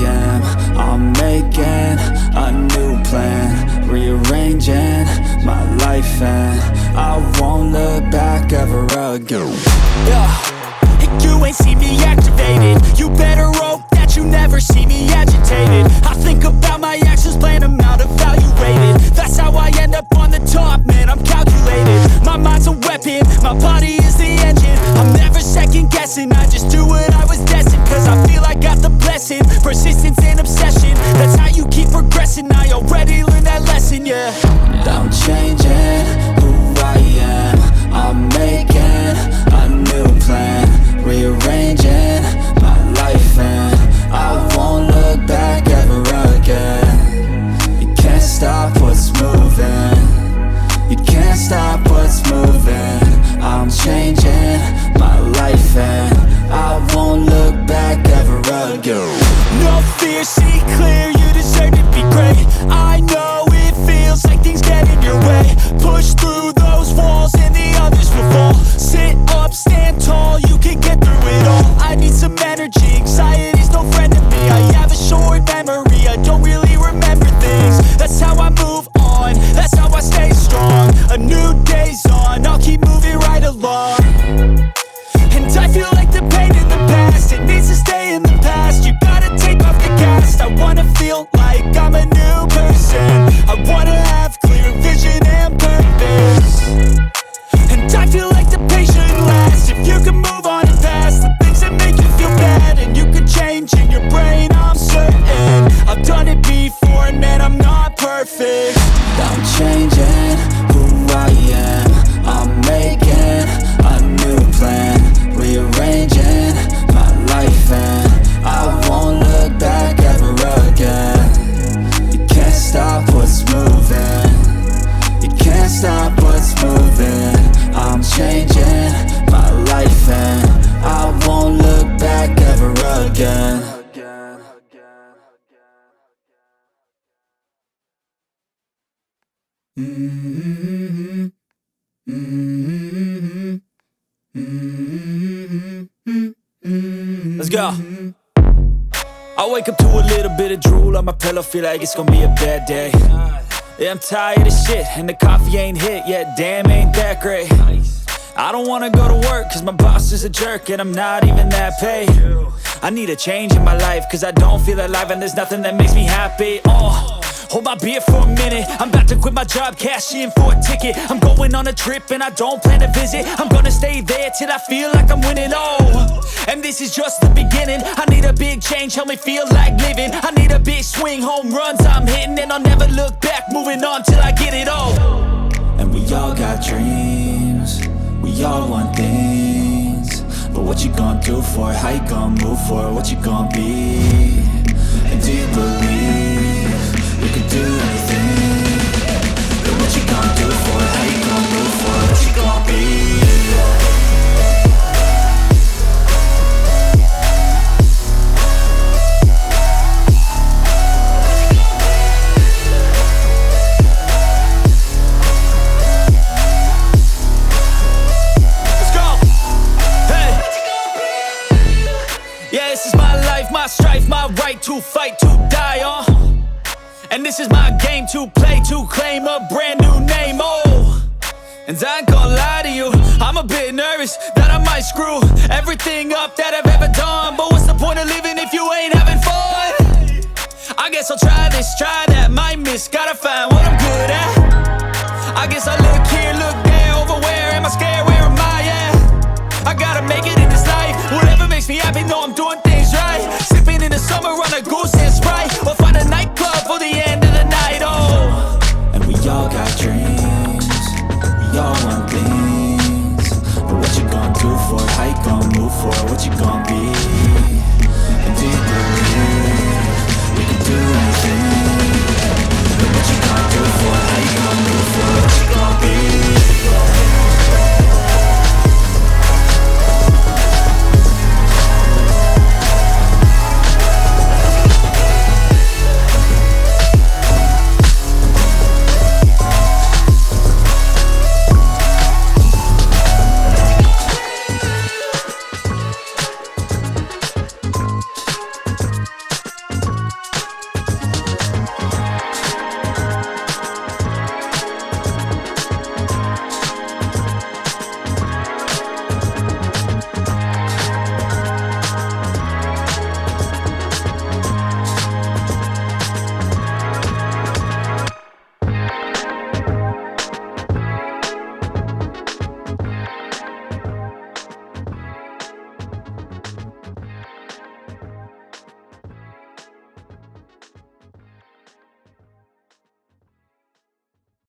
am. I'm making a new plan, rearranging my life, and I won't look back ever again. You ain't see me activated. You better hope that you never see me agitated. I think about my actions, plan them out, evaluated. That's how I end up on the top, man, I'm calculated. My mind's a weapon, my body is the engine. I'm never second guessing, I just do what I was destined. Cause I feel I got the blessing, persistence and obsession. That's how you keep progressing, I already learned that lesson, yeah. I'm changing who I am. I'm making a new plan, rearranging my life, and I won't look back ever again. You can't stop what's moving. You can't stop what's moving. I'm changing my life, and I won't look back ever again. No fear, see clear, you deserve to be great. I know it feels like things get in your way. Push through those walls and the others will fall. Sit up, stand tall, you can get through it all. I need some energy, anxiety's no friend to me. I have a short memory, I don't really remember things. That's how I move on, that's how I stay strong. A new day's on, I'll keep moving right along. And I feel like the pain in the past, it needs to stay in the past. You gotta take off the cast. I wanna feel like I'm a new person. I wanna have clear vision and purpose. And I feel like the pain shouldn't last. If you can move on and past the things that make you feel bad, and you can change in your brain, I'm certain. I've done it before, and man, I'm not perfect. I'm changing who I am. I'm making a new plan, rearranging my life, and I won't look back ever again. You can't stop what's moving. You can't stop what's moving. I'm changing my life, and I won't look back ever again. Let's go. I wake up to a little bit of drool on my pillow, feel like it's gonna be a bad day. Yeah, I'm tired of shit, and the coffee ain't hit yet, damn, ain't that great. I don't wanna go to work, cause my boss is a jerk, and I'm not even that paid. I need a change in my life, cause I don't feel alive, and there's nothing that makes me happy. Hold my beer for a minute, I'm about to quit my job, cash in for a ticket. I'm going on a trip and I don't plan to visit. I'm gonna stay there till I feel like I'm winning, and this is just the beginning. I need a big change, help me feel like living. I need a big swing, home runs I'm hitting, and I'll never look back, moving on till I get it all. And we all got dreams, we all want things, but what you gonna do for it? How you gonna move for it? What you gonna be? And do you believe you can do anything? But what you gonna do for it? How you gonna move for it? What you gonna be? My strife, my right to fight, to die on. And this is my game to play, to claim a brand new name, And I ain't gonna lie to you, I'm a bit nervous that I might screw everything up that I've ever done. But what's the point of living if you ain't having fun? I guess I'll try this, try that, might miss, gotta find what I'm good at. I guess I look here, look there, over where am I scared, where am I at? I gotta make it in this life, whatever makes me happy, know I'm doing things right. Sipping in the summer on a goose and Sprite,